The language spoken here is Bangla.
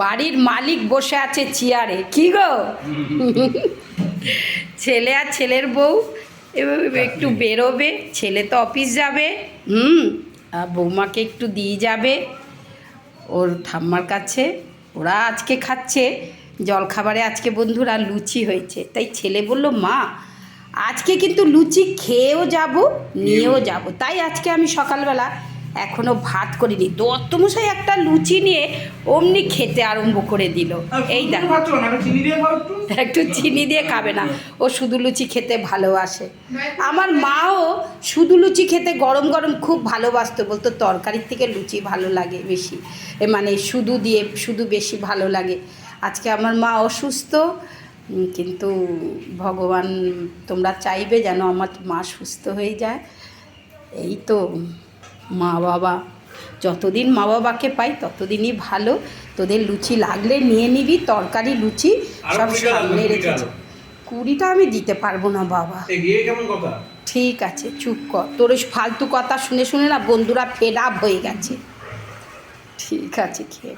বাড়ির মালিক বসে আছে চেয়ারে, কি গো? ছেলে আর ছেলের বউ একটু বেরোবে, ছেলে তো অফিস যাবে, আর বৌমাকে একটু দিয়ে যাবে ওর ঠাম্মার কাছে। ওরা আজকে খাচ্ছে জলখাবারে, আজকে বন্ধুরা লুচি হয়েছে, তাই ছেলে বলল মা আজকে কিন্তু লুচি খেয়েও যাব নিয়েও যাব। তাই আজকে আমি সকালবেলা এখনও ভাত করিনি, দত্তমশাই একটা লুচি নিয়ে অমনি খেতে আরম্ভ করে দিল। এই দেখো, একটু চিনি দিয়ে খাবে না, ও শুধু লুচি খেতে ভালোবাসে। আমার মাও শুধু লুচি খেতে গরম গরম খুব ভালোবাসতো, বলতো তরকারির থেকে লুচি ভালো লাগে বেশি, মানে শুধু দিয়ে শুধু বেশি ভালো লাগে। আজকে আমার মা অসুস্থ, কিন্তু ভগবান তোমরা চাইবে যেন আমার মা সুস্থ হয়ে যায়। এই তো, মা বাবা যতদিন মা বাবাকে পাই ততদিনই ভালো। তোদের লুচি লাগলে নিয়ে নিবি, তরকারি লুচি সব সামনে রেখেছি। 20টা আমি দিতে পারবো না বাবা। ঠিক আছে চুপ কর, তোর ফালতু কথা শুনে শুনে না বন্ধুরা ফেড আপ হয়ে গেছে। ঠিক আছে খেয়ে